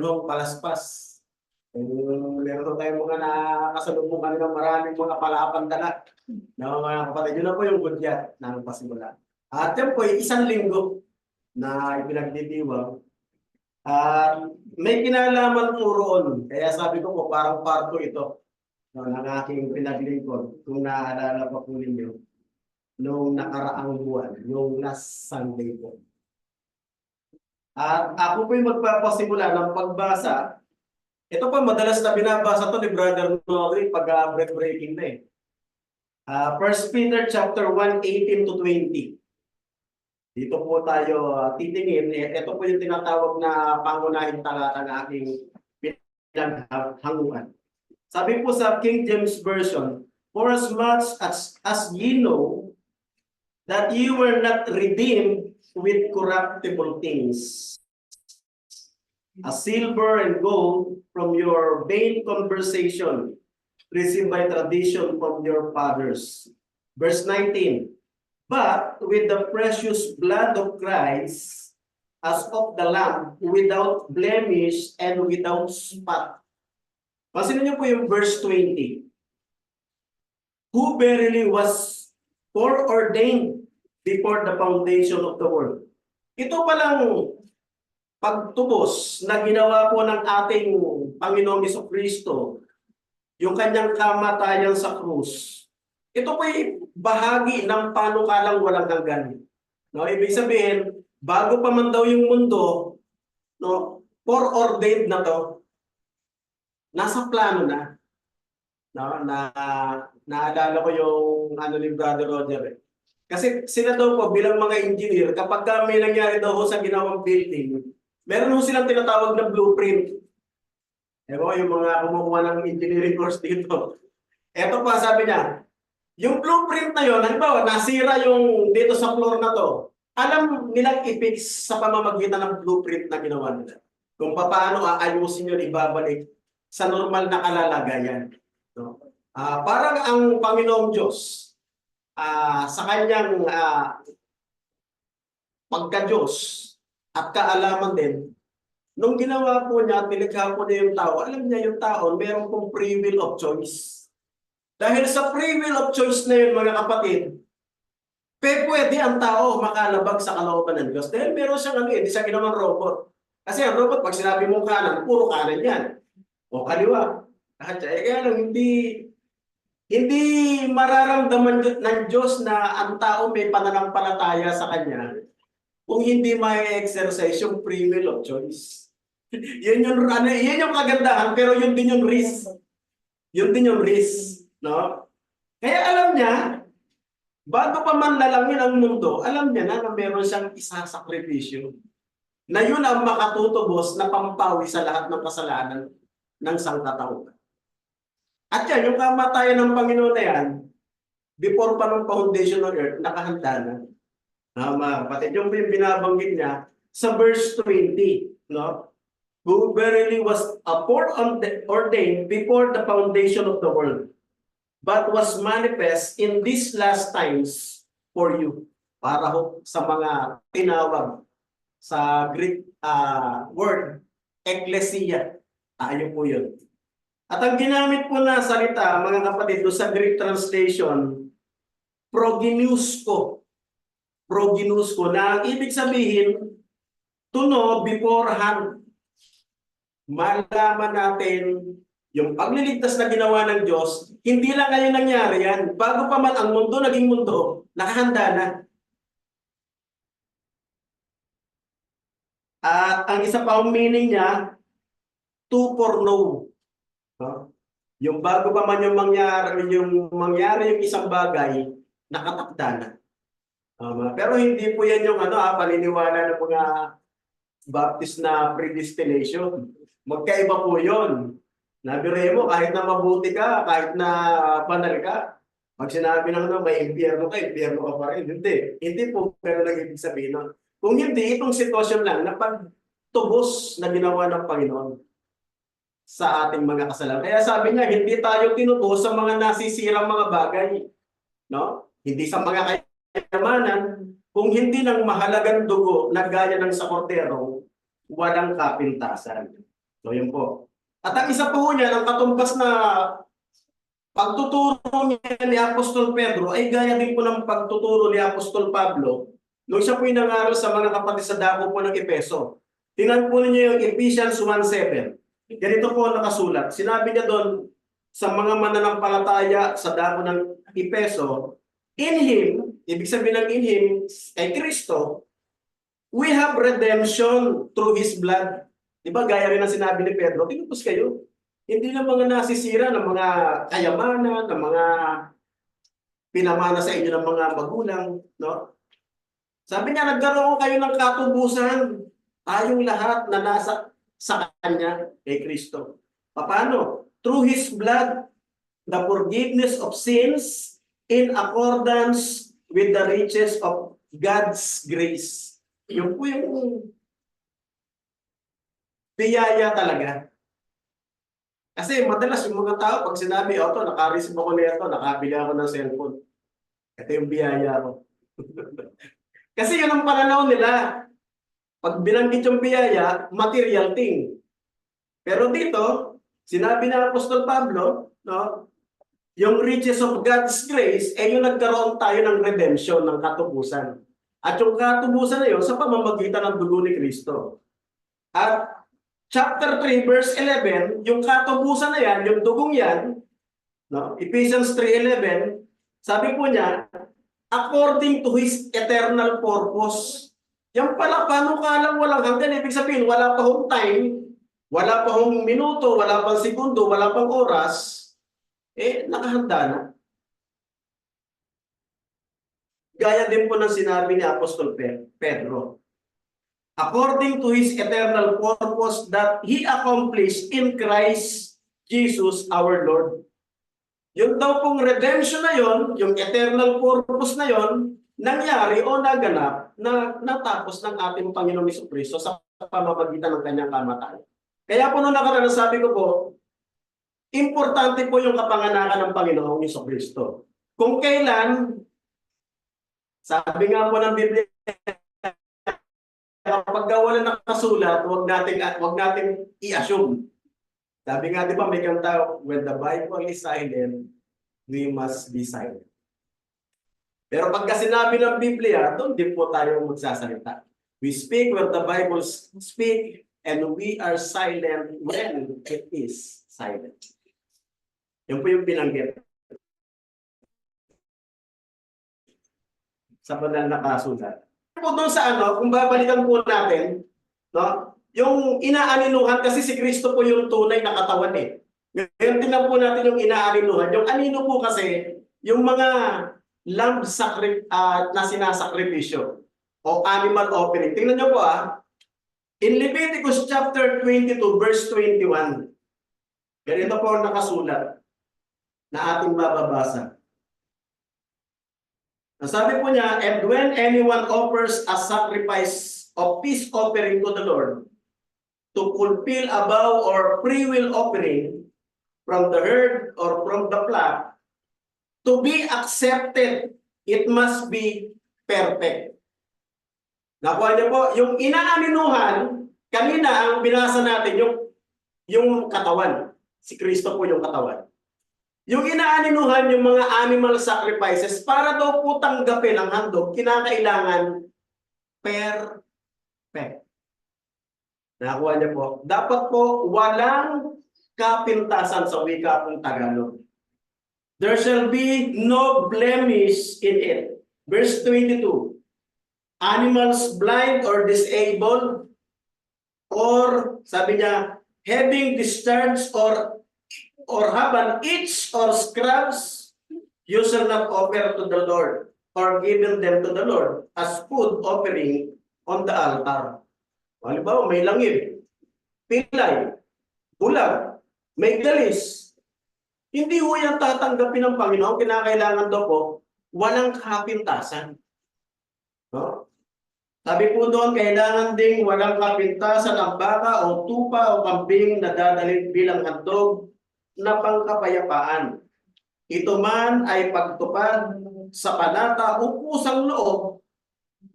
palaspas. Meron tayong mga nakasalubungan ng maraming mga palapandala na mga kapatid. Yun na po yung gudyat ng pasimula. At yan po, isang linggo na ipinagdiriwang. May kinalaman po roon. Kaya sabi ko po, parang parto ito ng aking pinaglingkod. Kung naaalala pa po ninyo, noong nakaraang buwan, yung last Sunday po. At ako po yung magpapasimula ng pagbasa. Ito po, madalas na binabasa to ni Brother Nori pag break-breaking na eh. 1 Peter chapter 1, 18 to 20. Dito po tayo titingin. Ito po yung tinatawag na pangunahing talata ng aking pinaghanguan. Sabi po sa King James Version, for as much as ye know that you were not redeemed with corruptible things, as silver and gold from your vain conversation, received by tradition from your fathers. Verse 19, but with the precious blood of Christ, as of the Lamb, without blemish and without spot. Pansinin niyo po yung verse 20. Who verily was foreordained before the foundation of the world. Ito palang pagtubos na ginawa po ng ating Panginoong Jesucristo, yung kanyang kamatayan sa krus. Ito po ay bahagi ng panukalang walang hanggan. No, ibig sabihin, bago pa man daw yung mundo, no, foreordained na to, nasa plano na. No, naalala ko yung ni Brother Roger eh. Kasi sila daw po bilang mga engineer, kapag may nangyari daw sa ginawang building, meron ho silang tinatawag na blueprint. Ewan yung mga kumukuha ng engineering course dito. Eto pa sabi niya, yung blueprint na yun, halimbawa, nasira yung dito sa floor na to, alam nilang i-fix sa pamamagitan ng blueprint na ginawa nila. Kung paano aayusin yun, ibabalik sa normal na kalalagayan. No? Parang ang Panginoong Diyos, sa kanyang pagka-Diyos at kaalaman din, nung ginawa po niya at nilikha po niya yung tao, alam niya yung tao, meron pong free will of choice. Dahil sa free will of choice na yun, mga kapatid, pwede ang tao makalabag sa kalooban ng Diyos. Dahil meron siyang hindi siya ginawang robot. Kasi ang robot, pag sinabi mong kanan, puro kanan yan. O kaliwa. Kaya lang, hindi mararamdaman ng Diyos na ang tao may pananampalataya sa Kanya kung hindi may exercise yung free will of choice. Yun yung kagandahan, pero yun din yung risk. Yun din yung risk. No? Kaya alam niya, bago pa man lalangin ang mundo, alam niya na meron siyang isasakripisyo. Na yun ang makatutubos na pampawi sa lahat ng kasalanan ng sangkatauhan. At yan, yung kamatayan ng Panginoon na yan, before pa ng foundation of earth, nakahanda na. Pati yung binabanggit niya sa verse 20, no? Who verily was foreordained before the foundation of the world, but was manifest in these last times for you. Para ho sa mga tinawag sa Greek word, ecclesia. Ayun po yun. At ang ginamit po na salita, mga kapatid, sa Greek translation, proginosko. Proginosko, na ang ibig sabihin, to know beforehand. Malaman natin yung pagliligtas na ginawa ng Diyos, hindi lang ngayon nangyari yan. Bago pa man ang mundo naging mundo, nakahanda na. At ang isa pa ang meaning niya, to foreknow. No? Yung bago pa man yung mangyari yung isang bagay, nakatakda na. Pero hindi po yan yung paniniwala ng mga Baptist na predestination. Magkaiba po yun. Nabire mo, kahit na mabuti ka, kahit na banal ka, pag sinabi ng may impyerno ka pa rin. Hindi po pero nag-ibig sabihin nun. Kung hindi, itong sitwasyon lang na pagtubos na ginawa ng Panginoon sa ating mga kasalanan. Kaya sabi niya, hindi tayo tinutubos sa mga nasisirang mga bagay. No? Hindi sa mga kayamanan, kung hindi ng mahalagang dugo na gaya ng sa kordero, walang kapintasan. So, yun po. At ang isa po niya, ang katumbas na pagtuturo niya ni Apostol Pedro ay gaya din po ng pagtuturo ni Apostol Pablo nung siya po nangaral sa mga kapatid sa dako po ng Epeso. Tingnan po ninyo yung Ephesians 1:7. Ganito po nakasulat. Sinabi niya doon sa mga mananampalataya sa dako ng Epeso, in Him, ibig sabihin ng in Him, ay Kristo, we have redemption through His blood. Diba, gaya rin ang sinabi ni Pedro, tinupos kayo. Hindi ng mga nasisira, ng mga kayamanan, ng mga pinamana sa inyo ng mga magulang. No? Sabi niya, nagkaroon kayo ng katubusan. Tayong lahat na nasa sa Kanya, kay Kristo. Paano? Through His blood, the forgiveness of sins in accordance with the riches of God's grace. Yung po yung biyaya talaga. Kasi madalas yung mga tao, pag sinabi, ito, naka-receive ako nito, nakabili ako ng cellphone. Ito yung biyaya ko. Kasi yun ang pananaw nila. Pag binanggit yung biyaya, material thing. Pero dito, sinabi na Apostol Pablo, no, yung riches of God's grace, yung nagkaroon tayo ng redemption, ng katubusan. At yung katubusan na yun, sa pamamagitan ng dugo ni Kristo. At chapter 3, verse 11, yung katubusan na yan, yung dugong yan, no, Ephesians 3:11, sabi po niya, according to His eternal purpose. Yan pala, paano ka lang walang hanggan? Ibig sabihin, wala pa hong time, wala pa hong minuto, wala pang segundo, wala pang oras, nakahanda na. Gaya din po ng sinabi ni Apostol Pedro. According to His eternal purpose that He accomplished in Christ Jesus our Lord. Yung daw pong redemption na yon, yung eternal purpose na yon, nangyari o naganap na natapos ng ating Panginoong Jesucristo sa pamamagitan ng Kanyang kamatayan. Kaya po nung nakaraan, sabi ko po, importante po yung kapanganakan ng Panginoong Jesucristo. Kung kailan, sabi nga po ng Biblia, kapag wala nakasulat, wag nating i-assume. Sabi nga, di ba, may kanta, when the Bible is silent, we must be silent. Pero pagka sinabi ng Biblia, doon din po tayo magsasalita. We speak where the Bible speak, and we are silent when it is silent. Yan po yung binanggit sa banal na kasulat. Po doon sa kung babalikan po natin, no, yung inaaninuhan, kasi si Kristo po yung tunay na katawan eh. Ngayon tingnan po natin yung inaaninuhan. Yung anino po kasi, yung mga lamb na sinasakripisyo o animal offering. Tingnan nyo po in Leviticus chapter 22 verse 21. Ganito po ang nakasulat na ating mababasa. Sabi po niya, and when anyone offers a sacrifice of peace offering to the Lord, to fulfill a vow or free will offering from the herd or from the flock, to be accepted, it must be perfect. Nakuha niyo po, yung inaaninuhan, kanina ang binasa natin, yung katawan. Si Kristo po yung katawan. Yung inaaninuhan, yung mga animal sacrifices, para daw po tanggapin ang handog, kinakailangan perfect. Nakuha niyo po. Dapat po walang kapintasan sa wika pong Tagalog. There shall be no blemish in it. Verse 22. Animals blind or disabled, or sabi niya, having discharged or have an itch or scrubs, you shall not offer to the Lord, or given them to the Lord as food offering on the altar. Halimbawa, may langib, pilay, bulag, may galis. Hindi ho yan tatanggapin ng Panginoon. Kinakailangan daw po, walang kapintasan. No? Sabi po doon, kailangan ding walang kapintasan ang baka o tupa o kambing na dadalhin bilang handog na pangkapayapaan. Ito man ay pagtupad sa panata o pusang loob.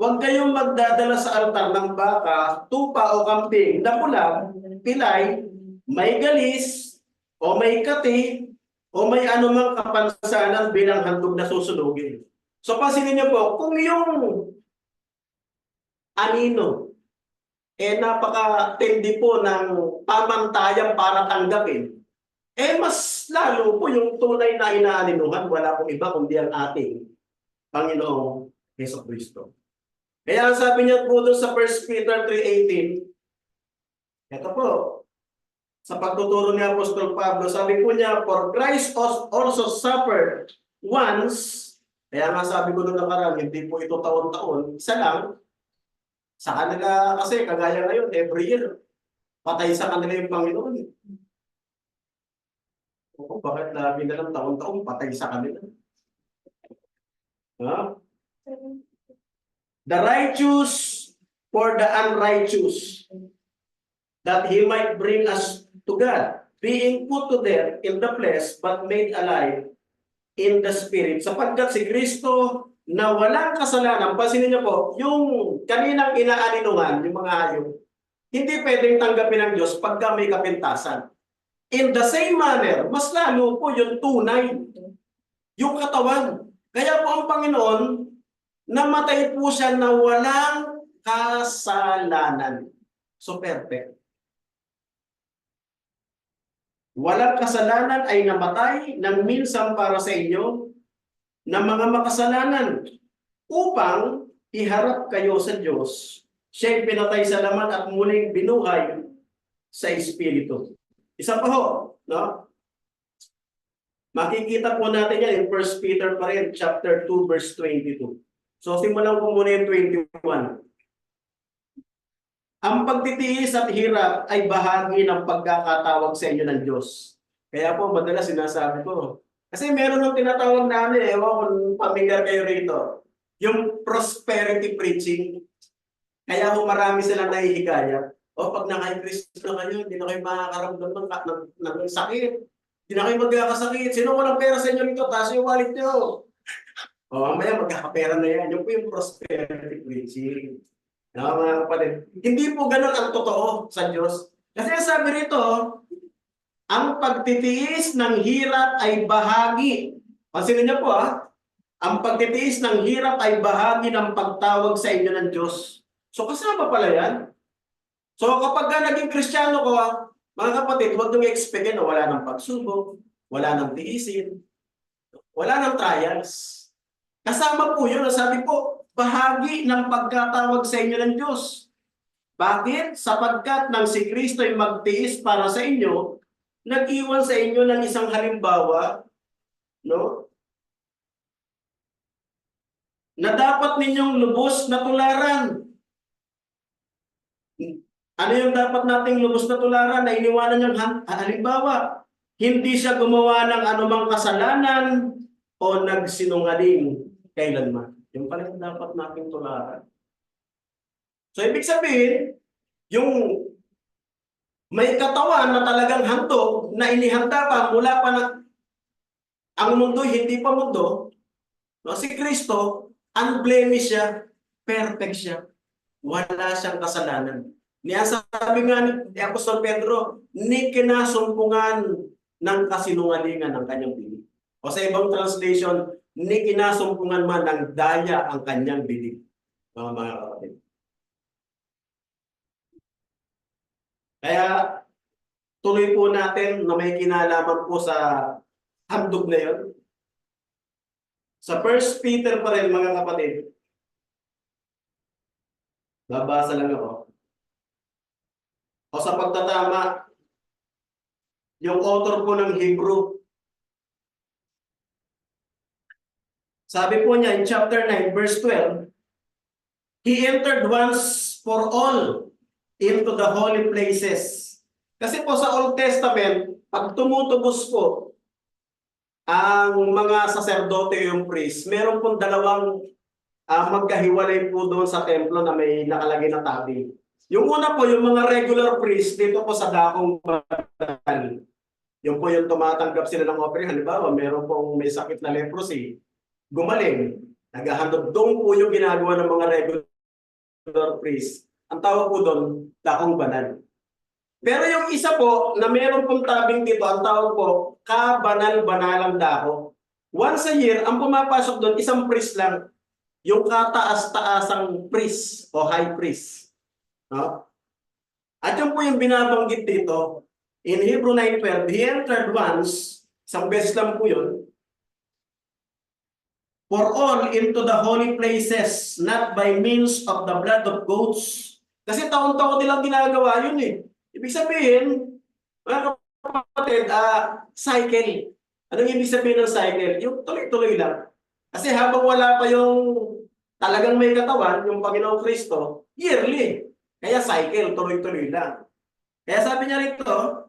Huwag kayong magdadala sa altar ng baka, tupa o kambing na bulag, pilay, may galis, o may kati, o may anumang kapansanan bilang handog na susunugin. So pansinin niyo po, kung yung anino, napakatindi po ng pamantayan para tanggapin, mas lalo po yung tunay na inaaninuhan, wala pong iba kundi ang ating Panginoong Jesucristo. Kaya ang sabi niya po doon sa 1 Peter 3:18, ito po, sa pagtuturo ni Apostol Pablo, sabi po niya, for Christ also suffered once, kaya nga sabi ko noong nakaraan, hindi po ito taon-taon, isa lang, sa kanila kasi, kagaya ngayon, every year, patay sa kanila yung Panginoon. O, bakit lagi na lang taon-taon patay sa kanila? Ha? The righteous for the unrighteous, that he might bring us to God, being put to death in the flesh, but made alive in the spirit. Sapagkat si Kristo na walang kasalanan, pansinin niyo po, yung kaninang inaaninuhan, yung mga hayop, hindi pwedeng tanggapin ng Diyos pagka may kapintasan. In the same manner, mas lalo po yung tunay, yung katawan. Kaya po ang Panginoon, namatay po siya na walang kasalanan. So perfect. Walang kasalanan ay namatay ng minsan para sa inyo na mga makasalanan upang iharap kayo sa Diyos. Siya'y pinatay sa laman at muling binuhay sa Espiritu. Isa pa ho, no? Makikita po natin yan in 1 Peter pa rin, chapter 2, verse 22. So simulan ko muna yung 21. Ang pagtitiis at hirap ay bahagi ng pagkakatawag sa inyo ng Diyos. Kaya po madalas sinasabi ko, kasi meron ng tinatawag namin, ewan kung familiar kayo rito, yung prosperity preaching. Kaya kung marami silang nahihikayat, pag naka-Kristo na kayo, hindi na kayo makakaramdam ng sakit. Hindi na kayo magkakasakit. Sino walang pera sa inyo rito? Taas yung wallet nyo. Mamaya magkakapera na yan. Yung po yung prosperity preaching. Mga kapatid, hindi po ganun ang totoo sa Diyos. Kasi sabi rito, ang pagtitiis ng hirap ay bahagi. Pansinin niyo po ang pagtitiis ng hirap ay bahagi ng pagtawag sa inyo ng Diyos. So kasama pala yan. So kapag naging Kristiyano ko, mga kapatid, huwag niyong expect na wala ng pagsubok, wala ng tiisin, wala ng trials. Kasama po yun, sabi po, bahagi ng pagkatawag sa inyo ng Diyos. Bakit? Sapagkat nang si Kristo ay magtiis para sa inyo, nag-iwan sa inyo ng isang halimbawa, no? Na dapat ninyong lubos na tularan. Ano yung dapat nating lubos na tularan na iniwanan niyang halimbawa? Hindi siya gumawa ng anumang kasalanan o nagsinungaling kailanman. Yung pala yung dapat nating tularan. So, ibig sabihin, yung may katawan na talagang handog na inihanda pa mula pa na ang mundo, hindi pa mundo, no? Si Kristo, unblemished siya, perfect siya, wala siyang kasalanan. Niya sabi nga ni Apostol Pedro, ni kinasumpungan ng kasinungalingan ng kanyang bibig. O sa ibang translation, ni kinasumpungan man ng daya ang kanyang bibig. Mga kapatid. Kaya tuloy po natin na may kinalaman po sa handog na yun. Sa 1 Peter pa rin, mga kapatid. Babasa lang ako. O sa pagtatama, yung author po ng Hebrew, sabi po niya in chapter 9, verse 12, He entered once for all into the holy places. Kasi po sa Old Testament, pag tumutubos po ang mga saserdote yung priest, meron pong dalawang magkahiwalay po doon sa templo na may nakalagay na tabi. Yung una po, yung mga regular priest, dito po sa dakong batal. Yung po yung tumatanggap sila ng offering. Halimbawa, meron pong may sakit na leprosy, gumaling, naghahandog. Doon po yung ginagawa ng mga regular priest. Ang tawag po doon, dakong banal. Pero yung isa po, na meron pong tabing dito, ang tawag po, kabanal-banalang dako. Once a year, ang pumapasok doon, isang priest lang. Yung kataas-taasang priest o high priest. No? At yun po yung binabanggit dito. In Hebrew 9:12, he entered once, isang beses lang po yun, for all into the holy places, not by means of the blood of goats. Kasi taon-taon nilang ginagawa yun eh. Ibig sabihin, mga kapatid, cycle. Anong ibig sabihin ng cycle? Yung tuloy-tuloy lang. Kasi habang wala pa yung talagang may katawan, yung Panginoong Kristo, yearly. Kaya cycle, tuloy-tuloy lang. Kaya sabi niya rito,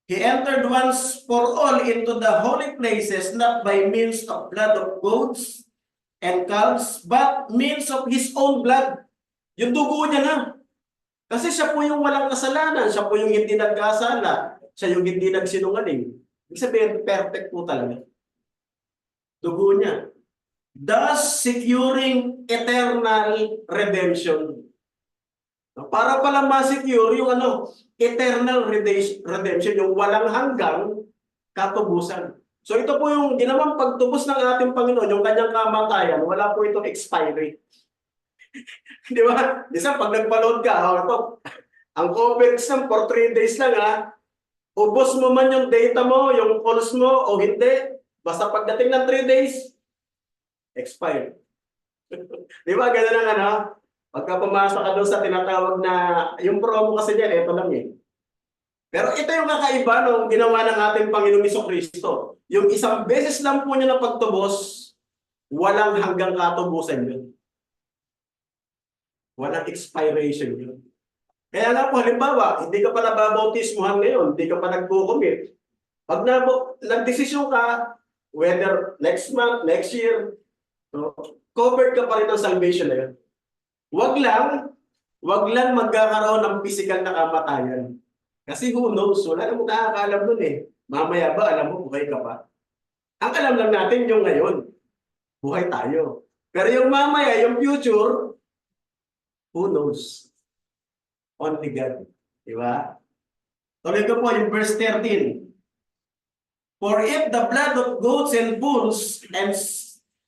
he entered once for all into the holy places, not by means of blood of goats and calves, but means of his own blood. Yung dugo niya na. Kasi siya po yung walang kasalanan, siya po yung hindi nagkasala, siya yung hindi nagsinungaling. Ibig sabihin, perfect po talaga. Dugo niya. Thus securing eternal redemption. Para pala ma-secure yung eternal redemption, yung walang hanggang katubusan. So ito po yung ginawang pagtubos ng ating Panginoon, yung kanyang kamatayan, wala po itong expiry. Di ba? Isa pag nagpa-load ka, ang coverage ng for 3 days lang ubos mo man yung data mo, yung calls mo o hindi, basta pagdating ng 3 days, expired. Di ba? Ganun ang pagka pumasok ka doon sa tinatawag na, yung promo kasi dyan, ito lang eh. Pero ito yung kakaiba nung ginawa ng ating Panginoong Jesucristo. Yung isang beses lang po niya na pagtubos, walang hanggang katubusan yun. Walang expiration yun. Kaya nga po, halimbawa, hindi ka pa nababautismuhan ngayon, hindi ka pa nagko-commit. Pag nagdesisyon ka, whether next month, next year, covered ka pa rin ng salvation na yun. Wag lang magkakaroon ng physical na kamatayan. Kasi who knows, wala namang nakakaalam nun eh. Mamaya ba, alam mo, buhay ka pa. Ang alam lang natin yung ngayon, buhay tayo. Pero yung mamaya, yung future, who knows? Only God. Diba? Tuloy ko po yung verse 13. For if the blood of goats and bulls and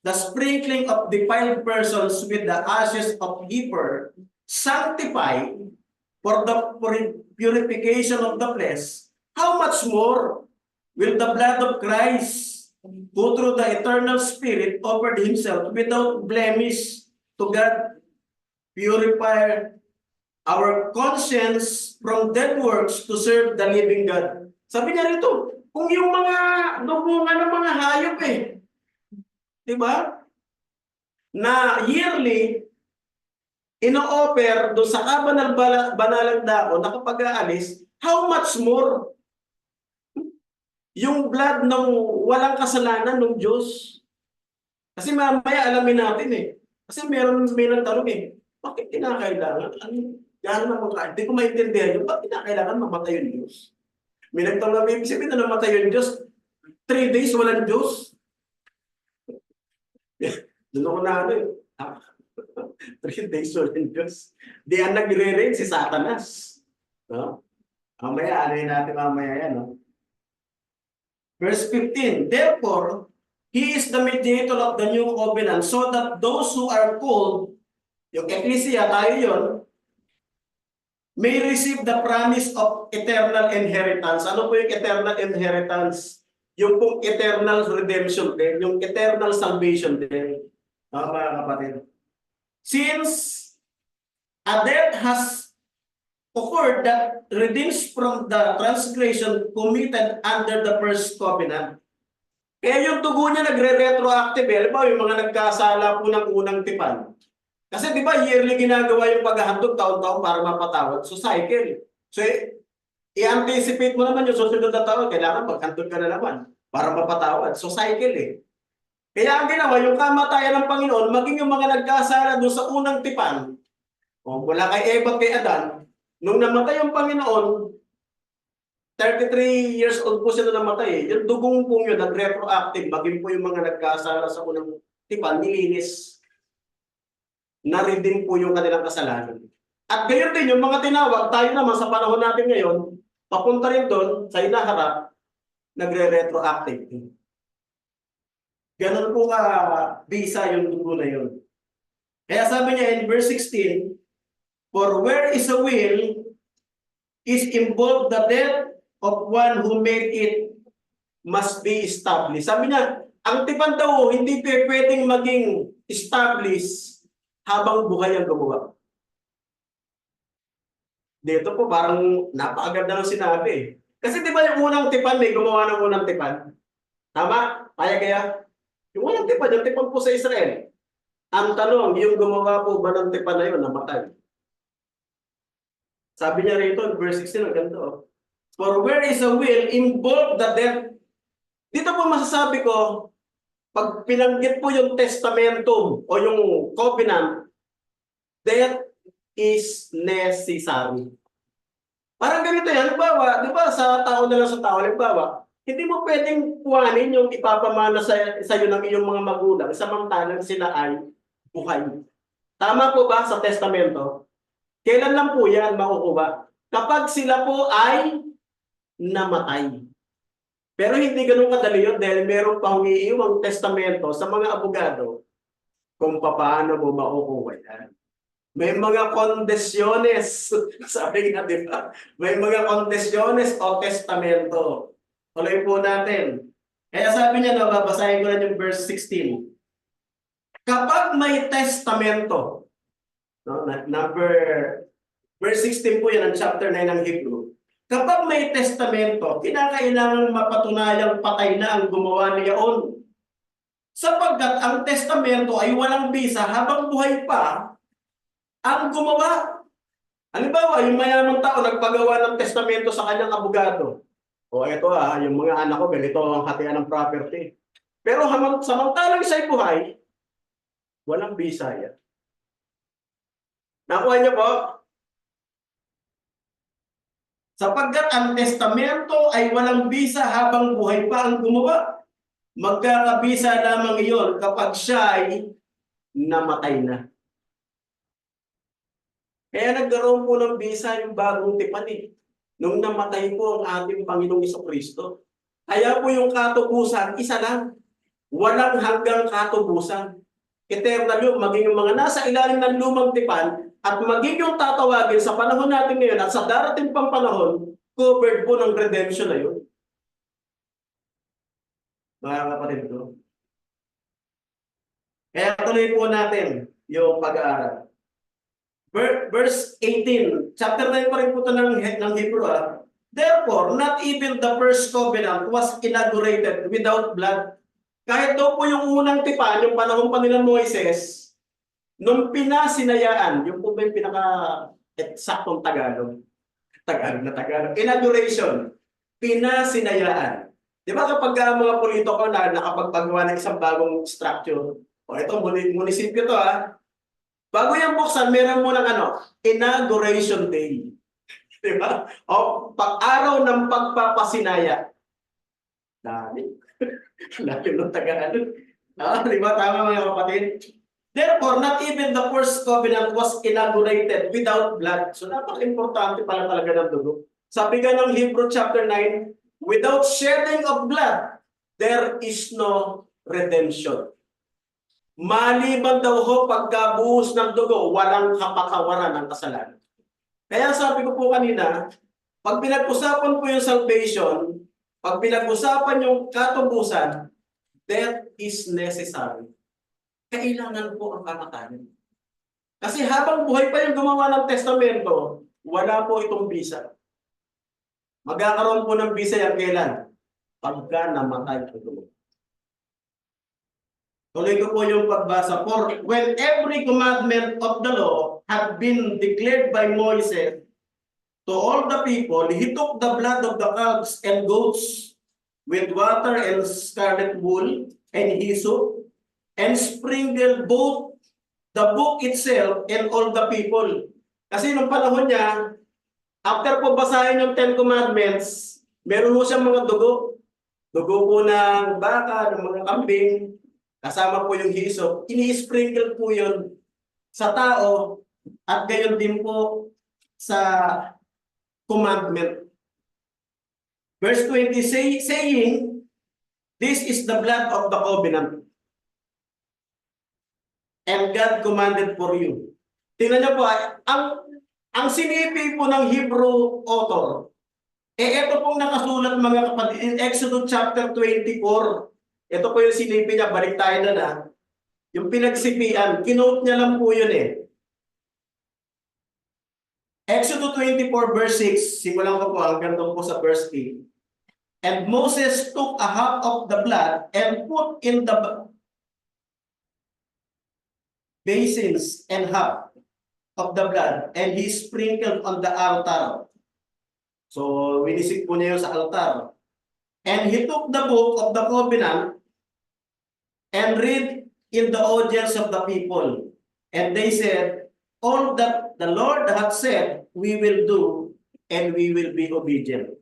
the sprinkling of defiled persons with the ashes of heifer sanctify for the purification of the flesh, how much more will the blood of Christ, who through the eternal Spirit offered himself without blemish to God, purify our conscience from dead works to serve the living God. Sabi niya rito, kung yung mga dumungan ng mga hayop diba? Na yearly, ino-offer doon sa kabanal-banalang dako na kapag aalis, how much more yung blood ng walang kasalanan ng Diyos? Kasi mamaya alamin natin Kasi may nagtanong bakit kinakailangan? Gano'n naman ka? Hindi ko maintindihan yung bakit kinakailangan mamatay yung Diyos? May nagtanong na ibig sabihin na namatay yung Diyos, 3 days walang Diyos. Doon ako na 3 days walang Diyos. Di ang nagre-reign si Satanas. No? Mamaya, natin mamaya yan. Verse 15, therefore, he is the mediator of the new covenant so that those who are called, yung ecclesia, tayo yun, may receive the promise of eternal inheritance. Ano po yung eternal inheritance? Yung pong eternal redemption din, yung eternal salvation din. Mga kapatid. Since a death has occurred that redeems from the transgression committed under the first covenant. Kaya yung tugo niya nagre-retroactive. Halimbawa, yung mga nagkasala po ng unang tipan. Kasi di ba yearly ginagawa yung paghahandog taon-taon para mapatawad. So cycle. So i-anticipate mo naman yung susunod na taon, kailangan maghandog ka na naman para mapatawad. So cycle Kaya ang ginawa, yung kamatayan ng Panginoon, maging yung mga nagkasala doon sa unang tipan, mula kay Eva at kay Adan, nung namatay yung Panginoon, 33 years old po sila namatay Yung dugong po yun, nag-retroactive, maging po yung mga nagkasala sa unang tipan, nilinis. Na-redeem po yung kanilang kasalanan. At gayon din yung mga tinawag, tayo naman sa panahon natin ngayon, papunta rin doon sa inaharap, nagre-retroactive. Ganun po ka bisa yung dugo na yun. Kaya sabi niya in verse 16, for where is a will, is involved the death of one who made it must be established. Sabi niya, ang tipan daw hindi pwedeng maging established habang buhay ang gumawa. Dito po parang napakaganda ng sinabi. Kasi di ba yung unang tipan, may gumawa ng unang tipan? Tama? Kaya kaya? Yung unang tipan, yung tipan po sa Israel. Ang tanong, yung gumawa po ba ng tipan na yun, namatay? Sabi niya rito, verse 16, ang ganito. For where is a will, involved the death. Dito po masasabi ko, pag pinanggit po yung testamentum o yung covenant, death is necessary. Parang ganito yan, halimbawa, di ba sa tao na lang sa tao, halimbawa, hindi mo pwedeng kuhanin yung ipapamana sa iyo ng iyong mga magulang samantalang sila ay buhay. Tama po ba sa testamento? Kailan lang po yan makukuha? Kapag sila po ay namatay. Pero hindi ganun kadali yun dahil meron pang iiwang testamento sa mga abogado kung paano mo makukuha yan. May mga kondisyones, sabi nga, di ba? May mga kondisyones o testamento. Tuloy po natin. Kaya sabi niya, babasahin ko na yung verse 16. Kapag may testamento, no, verse 16 po yan ang chapter 9 ng Hebrew. Kapag may testamento, kinakailangan mapatunayang patay na ang gumawa niyaon. Sapagkat ang testamento ay walang bisa habang buhay pa ang gumawa. Halimbawa, yung mayamang tao nagpagawa ng testamento sa kanyang abogado. O ito yung mga anak ko, ganito ang hatian ng property. Pero samantalang siya'y buhay, walang bisa yan. Nakuha niyo po? Sapagkat ang testamento ay walang bisa habang buhay pa ang gumawa. Magkakabisa lamang iyon kapag siya ay namatay na. Kaya nagkaroon po ng bisa yung bagong tipan nung namatay po ang ating Panginoong Jesucristo. Kaya po yung katubusan, isa lang. Walang hanggang katubusan. Eternal yun, maging yung mga nasa ilalim ng lumang tipan, at maging yung tatawagin sa panahon natin ngayon at sa darating pang panahon, covered po ng redemption na yun. Mga kapatid ko. Kaya tuloy po natin yung pag-aaral. Verse 18, chapter 9 pa rin po ito ng Hebrew. Therefore, not even the first covenant was inaugurated without blood. Kahit daw po yung unang tipan, yung panahon pa nila Moises, nung pinasinayaan, yung po ba yung pinaka-eksaktong Tagalog? Tagalog. Inauguration. Pinasinayaan. Di ba kapag mga politiko na nakapagpagawa ng isang bagong structure, o ito, munisipyo to bago yung buksan, meron mo ng inauguration day. Di ba? O pag-araw ng pagpapasinaya. Dami. Lalo ng Tagalog. Di ba? Tama mga kapatid? Therefore, not even the first covenant was inaugurated without blood. So, napaka-importante pala talaga ng dugo. Sabi nga ng Hebrew chapter 9, without shedding of blood, there is no redemption. Maliban daw ho pagkabuhos ng dugo, walang kapakawaran ng kasalanan. Kaya sabi ko po kanina, pag pinag-usapan po yung salvation, pag pinag-usapan yung katubusan, death is necessary. Kailangan po ang kamatayan. Kasi habang buhay pa yung gumawa ng testamento, wala po itong bisa. Magkakaroon po ng bisa yan kailan? Pagka namatay ang gumawa. Tuloy ko po yung pagbasa. For when every commandment of the law had been declared by Moses to all the people, he took the blood of the calves and goats with water and scarlet wool and hyssop, and sprinkled both the book itself and all the people. Kasi nung panahon niya, after po basahin yung 10 Commandments, meron po siyang mga dugo. Dugo po ng baka, ng mga kambing, kasama po yung hyssop. Ini-sprinkle po yun sa tao At gayon din po sa commandment. Verse 20 saying, this is the blood of the covenant. And God commanded for you. Tingnan niyo po, ang sinipi po ng Hebrew author, ito pong nakasulat mga kapatid, in Exodus chapter 24. Ito po yung sinipi niya, balik tayo na. Yung pinagsipian, kinote niya lang po yun eh. Exodus 24 verse 6, simulan ko po hanggang doon po sa verse 8. And Moses took a half of the blood and put in the basins and half of the blood, and he sprinkled on the altar. So, winisik po niya yun sa altar. And he took the book of the covenant and read in the audience of the people. And they said, all that the Lord hath said, we will do, and we will be obedient.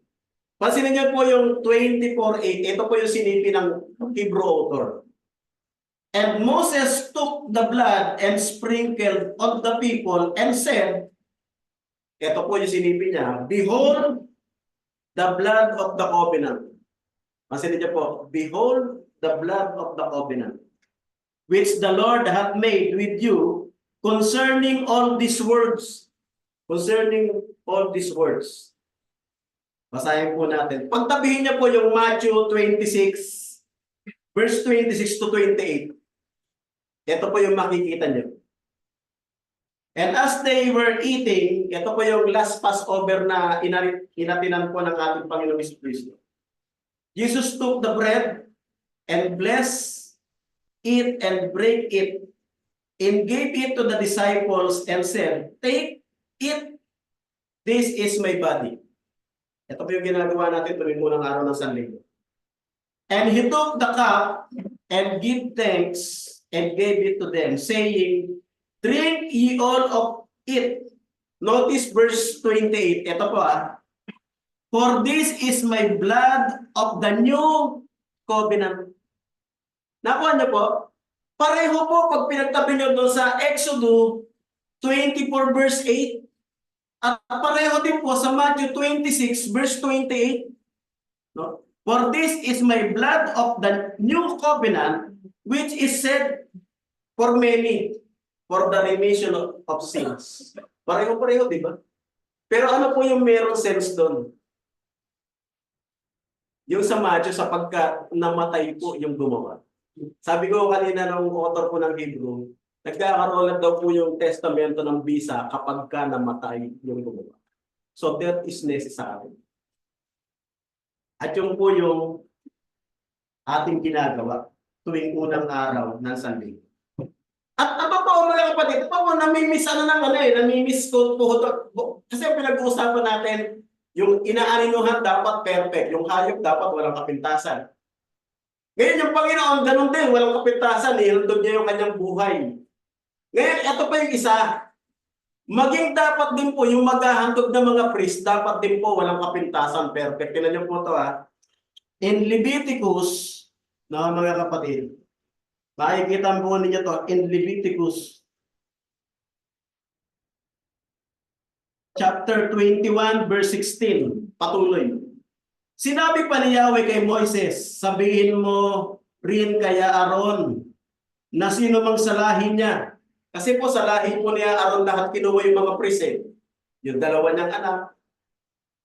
Pansinin niyo po yung 24:8. Ito po yung sinipi ng Hebrew author. And Moses took the blood and sprinkled on the people and said, ito po yung sinipi niya, behold the blood of the covenant. Pansinin niyo po, behold the blood of the covenant, which the Lord hath made with you concerning all these words. Concerning all these words. Basahin po natin. Pagtabihin niyo po yung Matthew 26, verse 26 to 28. Ito po yung makikita niyo. And as they were eating, ito po yung last Passover na inatinan po ng ating Panginoong Kristo. Jesus took the bread and blessed it and break it and gave it to the disciples and said, take it, this is my body. Ito po yung ginagawa natin tuwing unang araw ng Sanlinggo. And he took the cup and gave thanks and gave it to them, saying, drink ye all of it. Notice verse 28. Ito po for this is my blood of the new covenant. Nakuha niyo po? Pareho po pag pinagtabi niyo doon sa Exodus 24 verse 8. At pareho din po sa Matthew 26 verse 28. No? For this is my blood of the new covenant, which is said for many, for the remission of sins. Pareho-pareho, di ba? Pero ano po yung meron sense doon? Yung sa Matthew, sapagkat namatay po yung gumawa. Sabi ko kanina ng author po ng Hebrew, nagkakaroon daw po yung testamento ng bisa kapag ka namatay yung gumawa. So that is necessary. At yung po yung ating ginagawa tuwing unang araw ng Sanlinggo. At totoo mga kapatid, ito po namimiss namimiss ko po. Kasi pinag-uusapan natin, yung inaaninuhan dapat perfect, yung hayop dapat walang kapintasan. Ngayon yung Panginoon, ganun din, walang kapintasan, ihandog niya yung kanyang buhay. Ngayon, ito pa yung isa, maging dapat din po yung maghahandog ng mga priest, dapat din po walang kapintasan, perfect. Tingnan niyo po ito in Leviticus, mga kapatid, makikita po ninyo ito in Leviticus chapter 21 verse 16. Patuloy. Sinabi pa ni Yahweh kay Moises, sabihin mo rin kay Aaron na sino mang salahin niya. Kasi po salahin po niya Aaron lahat kinuha yung mga priest yung dalawa niyang anak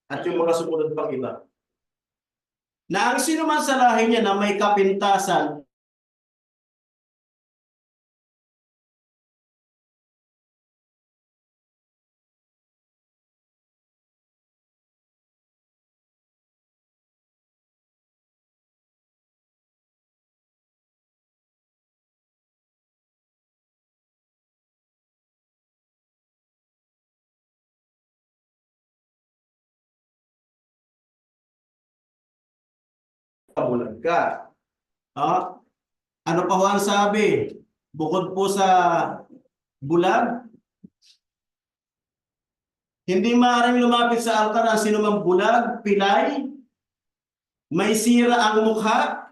at yung mga sumunod pang iba. Na ang sino man salahin niya na may kapintasan bulag ka. Ano pa ho ang sabi? Bukod po sa bulag, hindi maaaring lumapit sa altar ang sinumang bulag, pilay, may sira ang mukha,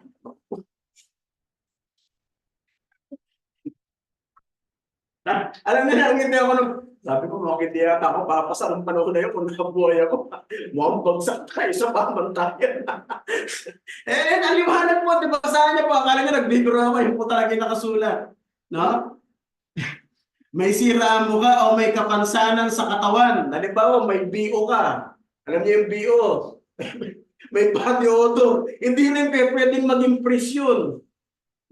Alam niyo, nakangiti ako nung, sabi ko, bakit di ata ako papasa ng panahon na yun kung nakabuhay ako. Mukhang bagsak tayo sa pamantayan. Naliwanag po, di ba? Saan niya po? Akala niya nagbibiro ako, yun po talaga yung nakasulat. No? May sira mo ka o may kapansanan sa katawan. Halimbawa, may BO ka. Alam niyo yung BO. May body odor. Hindi rin pwedeng maging presyon.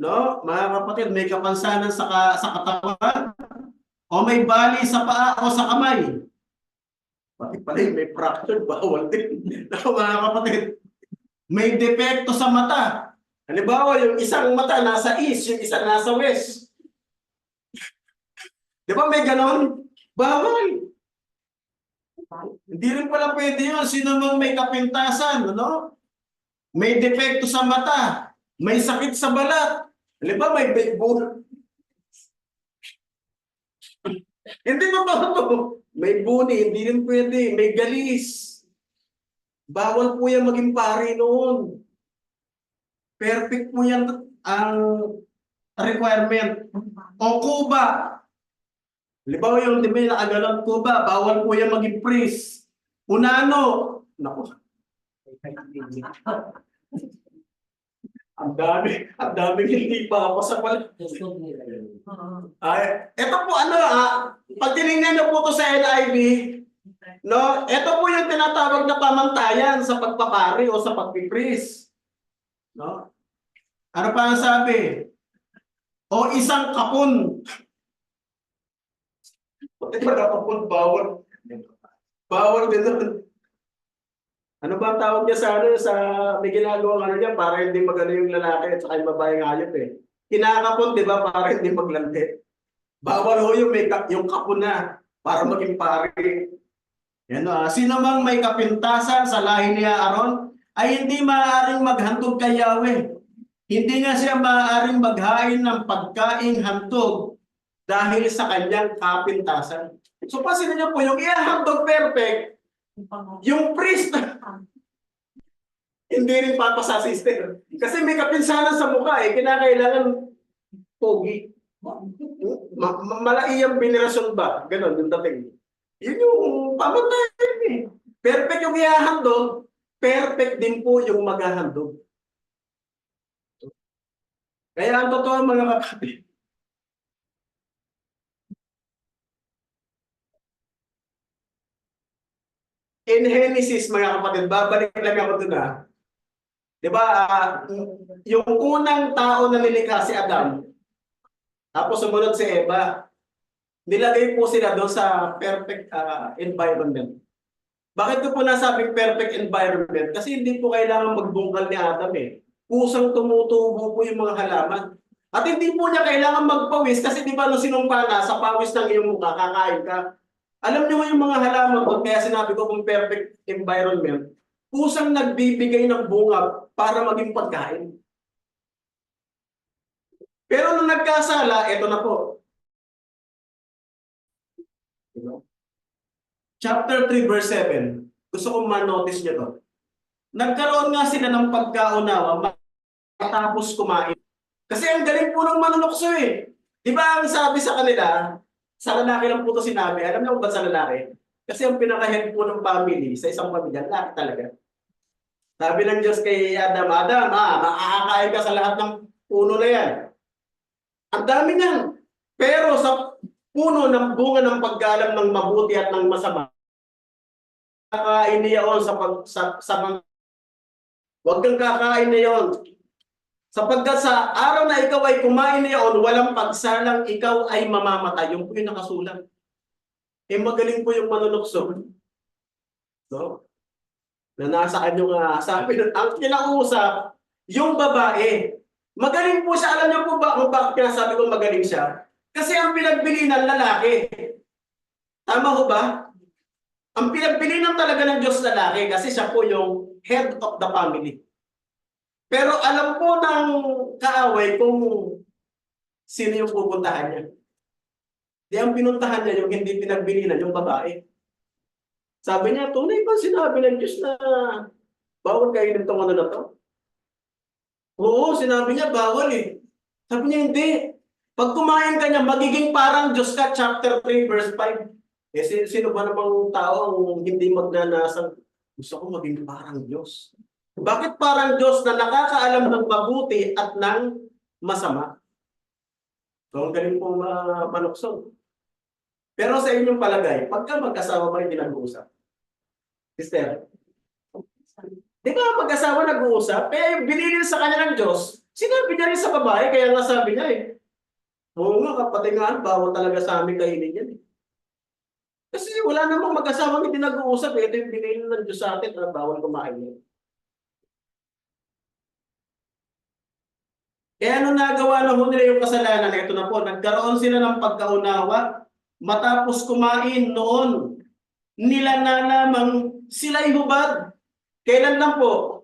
No? Mga kapatid, may kapansanan sa katawan o may bali sa paa o sa kamay. Pati pala may fracture, bawal din. No, mga kapatid, may depekto sa mata. Halimbawa, yung isang mata nasa east, yung isa nasa west. Di ba may ganon? Bawal. Hindi rin pala pwede yun. Sino mang may kapintasan, ano? May depekto sa mata, may sakit sa balat. Halimbawa, may bone. Hindi mo ba ito? May buni, hindi rin pwede. May galis. Bawal po yan maging pari noon. Perfect po yan ang requirement. O kuba. Halimbawa yung di ba nakagalang kuba, bawal po yan maging priest. Unano. Naku. Ang dami hindi pa ako sa pala. Ito po pag tinignan niyo po to sa NIV, no? Ito po yung tinatawag na pamantayan sa pagpapari o sa pagpipris. No? Ano pa ang sabi? O isang kapon. Pati pala kapon, bawal. Bawal din doon. Ano ba ang tawag niya sa may ginagawang niya para hindi magano yung lalaki at saka yung babae ng hayop eh. Kinakapon, di ba, para hindi maglante. Bawal ho yung kapon na para maging pari. Yan sino mang may kapintasan sa lahi ni Aaron ay hindi maaaring maghandog kay Yahweh. Hindi nga siya maaaring maghain ng pagkaing handog dahil sa kanyang kapintasan. So pasin niyo po, yung ihahandog perfect, yung priest hindi rin papasa sister. Kasi may kapinsanan sa mukha kinakailangan pogi. Malaki yung venerasyon ba? Ganon, yung dating. Yun yung pamantayan eh. Perfect yung ihahandog, perfect din po yung maghahandog. Kaya ang totoo mga kapatid, in Genesis mga kapatid, babalik lang ako dun Di ba, yung unang tao na nilikha si Adam, tapos sumunod si Eva, nilagay po sila doon sa perfect environment. Bakit ko po nasabing perfect environment? Kasi hindi po kailangan magbungkal ni Adam eh. Kusang tumutubo po yung mga halaman. At hindi po niya kailangan magpawis kasi di ba nung sinumpa na sa pawis ng iyong mukha, kakain ka. Alam niyo yung mga halaman ko, kaya sinabi ko kung perfect environment, kusang nagbibigay ng bunga para maging pagkain. Pero nung nagkasala, eto na po. Chapter 3 verse 7. Gusto kong ma-notice niyo to. Nagkaroon nga sila ng pagkaunawa matapos kumain. Kasi ang galing po ng manunokso eh. Di ba ang sabi sa kanila, sa lalaki lang po ito sinabi. Alam niyo kung ba't sa lalaki? Kasi ang pinaka-head po ng family, sa isang pamilya, lalaki talaga. Sabi ng Diyos kay Adam, makakakain ka sa lahat ng puno na yan. Ang dami niyan. Pero sa puno ng bunga ng paggalam ng mabuti at ng masama, kakain niya yun huwag kang kakain na yun. Sapagkat sa araw na ikaw ay kumain na yun, walang pagsalang ikaw ay mamamatay. Yung po yung nakasulat. Magaling po yung manunokso. No? Na nasa kanyang sabi nun, ang kinausap, yung babae. Magaling po siya. Alam niyo po ba kung bakit kinasabi ko magaling siya? Kasi ang pinagbili ng lalaki. Tama ho ba? Ang pinagbili ng talaga ng Diyos lalaki kasi siya po yung head of the family. Pero alam po ng kaaway kung sino yung pupuntahan niya. Di ang pinuntahan niya yung hindi pinagbili na yung babae. Sabi niya, tunay ba sinabi ng Diyos na bawal kainin itong na to? Oo, sinabi niya bawal eh. Sabi niya, hindi. Pag kumain ka niya, magiging parang Diyos ka, chapter 3, verse 5. Eh, sino ba namang tao ang hindi magnanasang, gusto ko maging parang Diyos? Bakit parang Diyos na nakakaalam ng mabuti at ng masama? So, ang galing pong manuksong. Pero sa inyong palagay, pagka mag-asawa ba yung nag-uusap? Sister, di ba mag-asawa nag-uusap? Kaya yung binilin sa kanya ng Diyos, sinabi niya rin sa babae, kaya nga sabi niya eh, oo nga, kapatingaan, bawal talaga sa amin kainin yan eh. Kasi wala namang mag-asawang hindi nag-uusap eh. Ito yung binilin ng Diyos sa atin na bawal kumain yan. Kaya nung nagawa na ho nila yung kasalanan, ito na po, nagkaroon sila ng pagkaunawa, matapos kumain noon, nila na lamang sila'y hubad. Kailan lang po?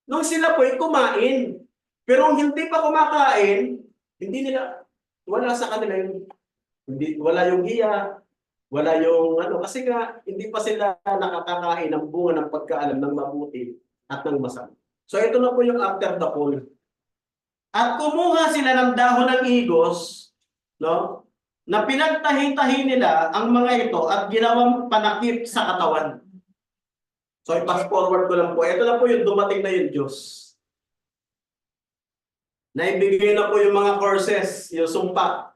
Nung sila po'y kumain. Pero hindi pa kumakain, hindi nila, wala sa kanila yung, hindi, wala yung hiya, wala yung ano, kasi nga, hindi pa sila nakakakain ng bunga ng pagkaalam ng mabuti at ng masama. So ito na po yung after the fall. At kumuha sila ng dahon ng igos, no? Na pinagtahi-tahi nila ang mga ito at ginawang panakip sa katawan. So i-pass forward ko lang po. Ito na po yung dumating na yung Diyos. Naibigay na po yung mga courses, yung sumpa.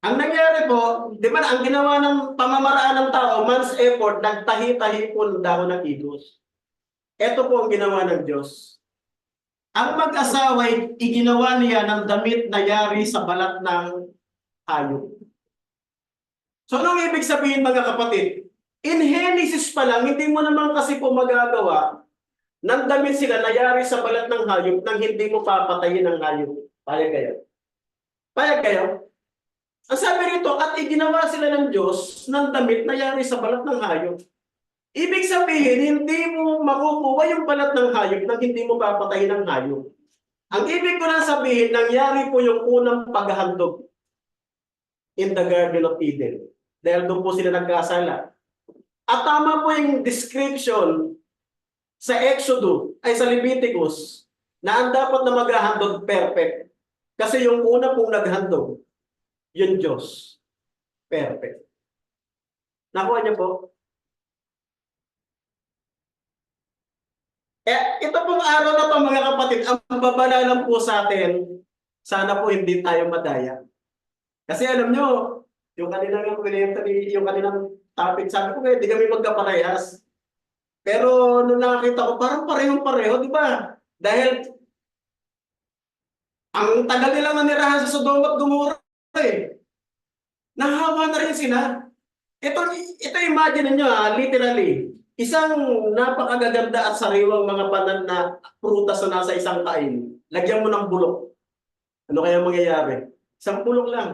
Ang nangyari po, di ba ang ginawa ng pamamaraan ng tao, man's effort, nagtahi-tahi po ng dahon ng igos. Ito po ang ginawa ng Diyos. Ang mag-asawa ay iginawa niya ng damit na yari sa balat ng hayop. So anong ibig sabihin mga kapatid? In Genesis pa lang, hindi mo naman kasi po magagawa ng damit sila na yari sa balat ng hayop nang hindi mo papatayin ang hayop. Payag kayo? Payag kayo? Ang sabi rito, at iginawa sila ng Diyos ng damit na yari sa balat ng hayop. Ibig sabihin, hindi mo makukuha yung balat ng hayop nang hindi mo papatayin ang hayop. Ang ibig ko lang sabihin, nangyari po yung unang paghahandog in the Garden of Eden. Dahil doon po sila nagkasala. At tama po yung description sa Exodus, ay sa Leviticus, na ang dapat na maghahandog perfect. Kasi yung una pong naghandog, yung Diyos. Perfect. Nakuha niyo po? Ito pong araw na to mga kapatid, ang babala lang po sa atin, sana po hindi tayo madaya. Kasi alam nyo, yung kanilang yung kanilang topic, sabi ko hindi kami magkaparehas. Pero nung nakita ko, parang parehong-pareho, di ba? Dahil ang tagal nilang nanirahan sa Sodoma at Gomorrah eh. Nahawa na rin sila. Ito imagine niyo literally, isang napakagaganda at sariwang mga panan na prutas na nasa isang kain. Lagyan mo ng bulok. Ano kaya mangyayari? Isang bulok lang.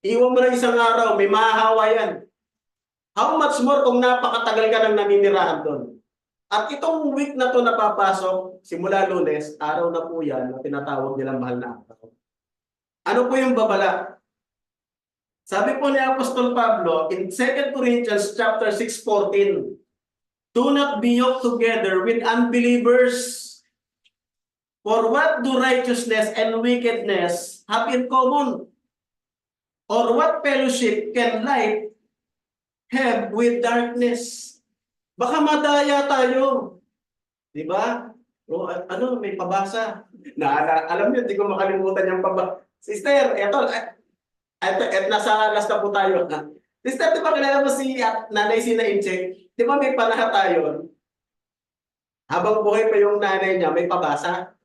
Iwan mo ng isang araw, may mahahawa yan. How much more kung napakatagal ka nang naninirahan doon? At itong week na to napapasok, simula Lunes, araw na po yan na tinatawag nilang mahal na araw. Ano po yung babala? Sabi po ni Apostol Pablo in 2 Corinthians chapter 6:14, do not be yoked together with unbelievers. For what do righteousness and wickedness have in common? Or what fellowship can light have with darkness? Baka madaya tayo. Di ba? O, ano, may pabasa. Alam niyo, hindi ko makalimutan yung pabasa. Sister, eto, nasa last na po tayo. Sister, di ba kilala mo si Nanay Sina Inche? Di ba may panahatayon? Habang buhay pa yung nanay niya, may pabasa.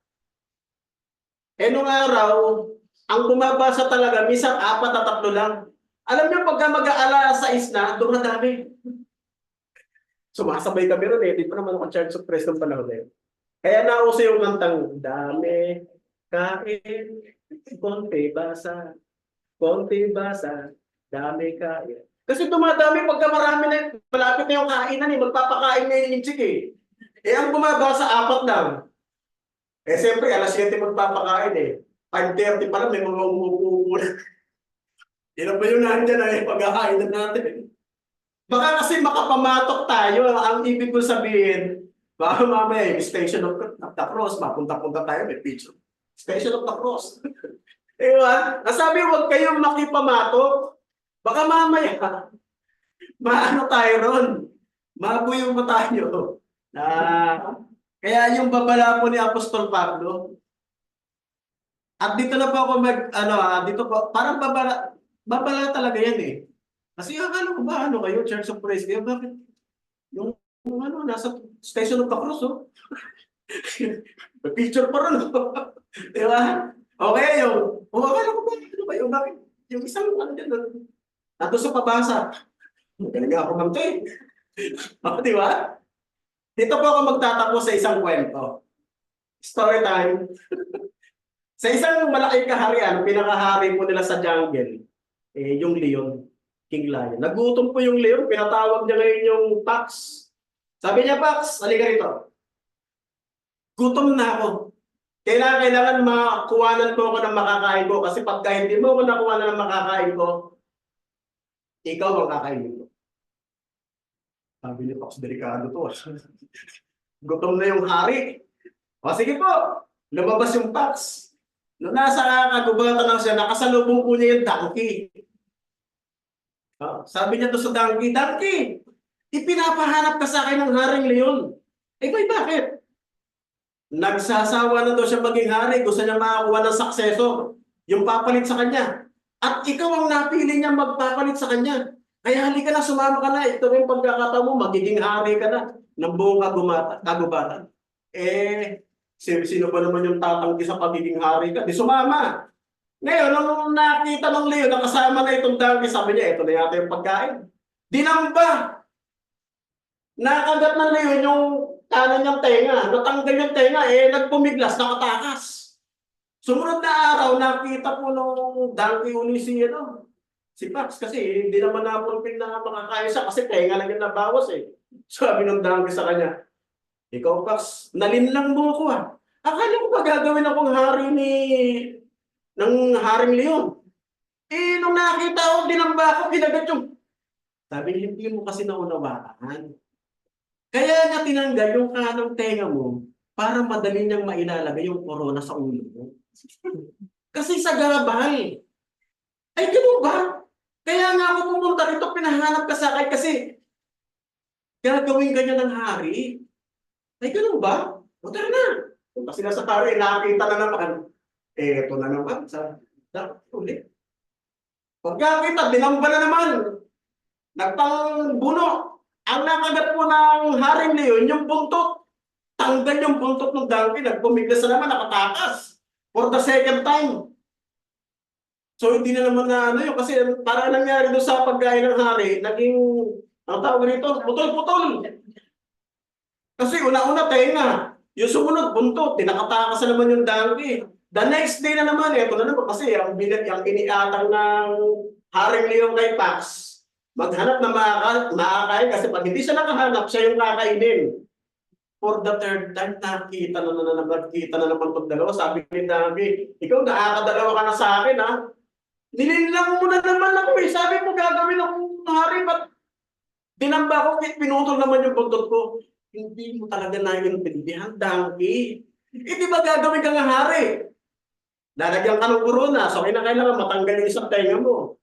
Nung araw, ang bumabasa talaga, minsan 4 at 3 lang. Alam niyo, pagka mag-aalas 6 na, dumadami. Sumasabay kami ron eh. Di pa naman ako Church of Christ ng panahon na yun. Kaya nauso yung kantang, dami, kain, konti basa, dami kain. Kasi dumadami pagka marami na, malapit na yung kainan eh, magpapakain na yung inchik eh. Ang bumabasa 4 lang. Siyempre, alas 7 magpapakain eh. 5:30 pa lang, may mga umuupo na. Ilan ba yung nandyan na pagkakain natin? Baka kasi makapamatok tayo. Ang ibig ko sabihin, baka mamaya yung Station of the Cross, mapunta-punta tayo, may picture. Station of the Cross. Diba? Nasabi, huwag kayong makipamato. Baka mamaya, maano tayo ron. Mabuyo pa tayo. Kaya yung babala po ni Apostol Pablo, at dito na po ako dito po, parang babala talaga yan eh. Kasi akala ko ba, kayo, Church of Praise kayo, bakit? Yung nasa Station of the Cross, oh. May picture pa ron, oh. Diba? Okay, akala ko ba, bakit? Yung isang, nato sa pabasa. Talaga ako mang eh. Di ba? Dito po ako magtatapos sa isang kwento. Story time. Sa isang malaking kaharian, pinakahari po nila sa jungle, yung leon, King Lion. Nagutom po yung leon, pinatawag niya ngayon yung Pax. Sabi niya, Pax, halika rito. Gutom na ako. Kailangan makuhanan mo ako ng makakain ko kasi pagka hindi mo ako nakuha ng makakain ko, ikaw ang kakainin ko. Sabi ni Pax, delikado to. Gutom na yung hari. O sige po, lumabas yung Pax. Nung nasa kagubatan lang siya, nakasalubong po niya yung donkey. Sabi niya to sa donkey, Donkey, ipinapahanap ka sa akin ng haring leon. Bakit? Nagsasawa na daw siya maging hari, gusto niya makakuha ng successor, yung papalit sa kanya. At ikaw ang napili niya magpapalit sa kanya. Kaya halika na, sumama ka na. Ito yung pagkakataon mo, magiging hari ka na ng buong kagubatan. Sino ba naman yung tatanggi sa pagiging hari ka? Di sumama. Ngayon, nung nakita ng leon, nakasama na itong donkey, sabi niya, ito na yata yung pagkain. Dinamba. Nakagat ng leon yung kanan niyang tenga. Natanggal yung tenga, nagpumiglas, nakatakas. Sumunod na araw, nakita po nung donkey uli si Pax, kasi hindi naman napulping na makakaya siya kasi tenga lang yung nabawas eh. Sabi ng donkey sa kanya, ikaw, Pax, nalinlang mo ako ah. Akala ko ba gagawin akong hari ng haring leon? Nung nakita ko, dinamba ako, kinagat yung... Sabi, hindi mo kasi naunawaan. Kaya nga tinanggal yung kanang tenga mo para madali niyang mailalagay yung corona sa ulo mo. Kasi sa gabay. Ay, gano'n ba? Kaya nga ako pumunta rito, pinahanap ka sa akin kasi gagawin ka niya ng hari. Ay, gano'n ba? O tara na. Kasi nasa hari, nakakita na naman. Ito na naman. Ulit. Pagkakita, dinamba na naman. Nagpangbuno. Ang nakagat po ng haring leon, yung buntot. Tanggal yung buntot ng donkey, nagpumiglas na naman, nakatakas. For the second time. So hindi na naman yun, kasi para nangyari doon sa pagkain ng hari, naging, ang tawag rito, putol-putol. Kasi una-una tenga, yung sumunod buntot, tinakatakas na naman yung donkey. The next day na naman, ito na naman kasi ang iniatang ng haring leon kay Pax, maghanap na makakain kasi pag hindi siya nakahanap, siya yung kakainin. For the third time, nakita na naman itong dalawa. Sabi ni Davi, ikaw nakakadalawa ka na sa akin ha. Nilinlang mo na naman ako eh. Sabi mo gagawin akong hari, ba't dinamba ko, pinutol naman yung buntot ko. Hindi mo talaga naiintindihan, donkey. Di ba gagawin ka nga hari? Lalagyan ka ng corona, so kailangan matanggal yung isang tenga mo.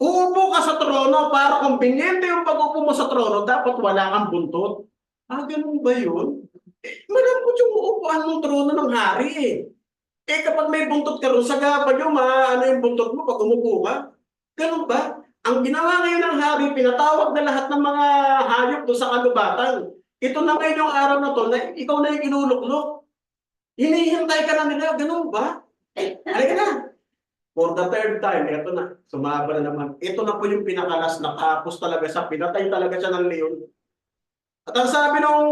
Uupo ka sa trono para kumbinyente yung pag-upo mo sa trono, dapat wala kang buntot. Ganun ba yun? Malambot yung uupuan ng trono ng hari eh. Kapag may buntot ka ron, sagapa nyo, yung buntot mo pag umupo ka. Ganun ba? Ang ginawa ngayon ng hari, pinatawag na lahat ng mga hayop doon sa kagubatan. Ito na ngayon yung araw na to, na ikaw na yung inuluklok. Hinihintay ka na nila, ganun ba? Halika na. For the third time, ito na, sumaba na naman. Ito na po yung pinakalas, nakapos talaga siya, pinatay talaga siya ng leon. At ang sabi nung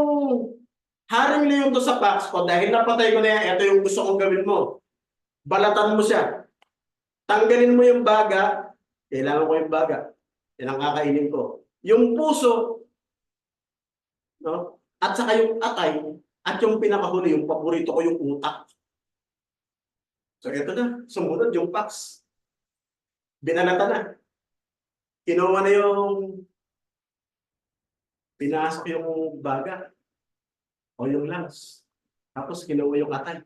haring leon to sa Pax ko, dahil napatay ko na yan, ito yung gusto kong gawin mo. Balatan mo siya. Tanggalin mo yung baga, kailangan ko yung baga. Yan ang kakainin ko. Yung puso, no? At saka yung atay, at yung pinakahuli, yung paborito ko yung utak. So ito na, sumunod yung Pax. Binalata na. Kinuha na yung, pinasok yung baga o yung lungs. Tapos kinuha yung atay.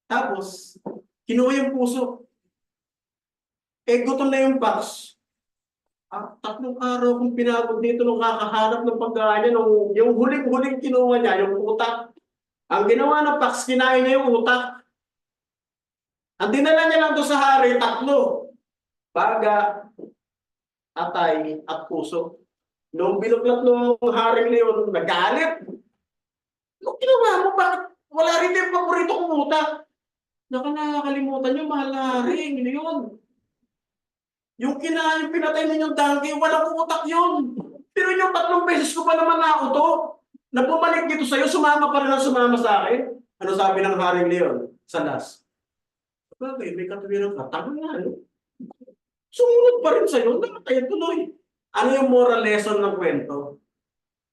Tapos, kinuha yung puso. Eh, gutom na yung Pax. Tatlong araw kong pinagod dito nung kakahanap ng pagkain niya. Yung huling-huling kinuha niya, yung utak. Ang ginawa ng Pax, kinain niya yung utak. Ang dinala niya lang doon sa hari, tatlo. Baga, atay, at puso. Nung binuklat ng haring leon, nagalit. Nung ginawa mo, bakit wala rin yung paborito kong utak? Nakakalimutan niyo, mahal na haring, yun. Yung kinain, pinatay ninyong donkey, walang utak yun. Pero yung 3 beses ko pa naman nauto, na bumalik dito sa'yo, sumama pa rin ang sumama sa akin. Ano sabi ng haring leon sa last? Bagay, may katuwiran ka, tama nga, no? Sumunod pa rin sa'yo, namatay tuloy. Ano yung moral lesson ng kwento?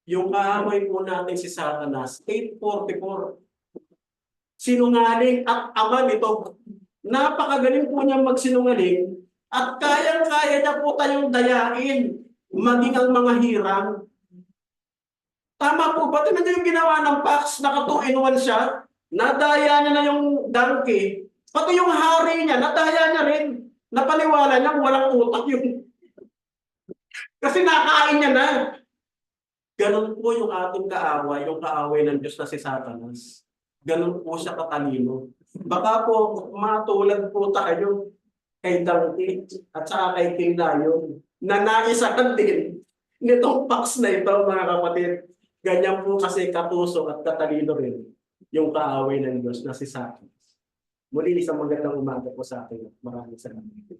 Yung kaaway po natin si Satanas, 844. Sinungaling at ama nito. Napakagaling po niya magsinungaling at kayang-kaya niya po tayong dayain, maging ang mga hirang. Tama po ba? Tingnan niyo yung ginawa ng Pax, naka 2-in-1 siya, nadaya niya na yung donkey, pati yung hari niya, nadaya niya rin. Napaniwala niya walang utak yung kasi nakain niya na. Ganun po yung ating kaaway, yung kaaway ng Diyos na si Satanas. Ganun po siya katalino. Baka po matulad po tayo kay Donkey at saka kay King Lion na naisakan din nitong Pax na ito, mga kapatid. Ganyan po kasi katusok at katalino rin yung kaaway ng Diyos na si Satanas. Muli isang magandang umaga po sa atin. Maraming salamat.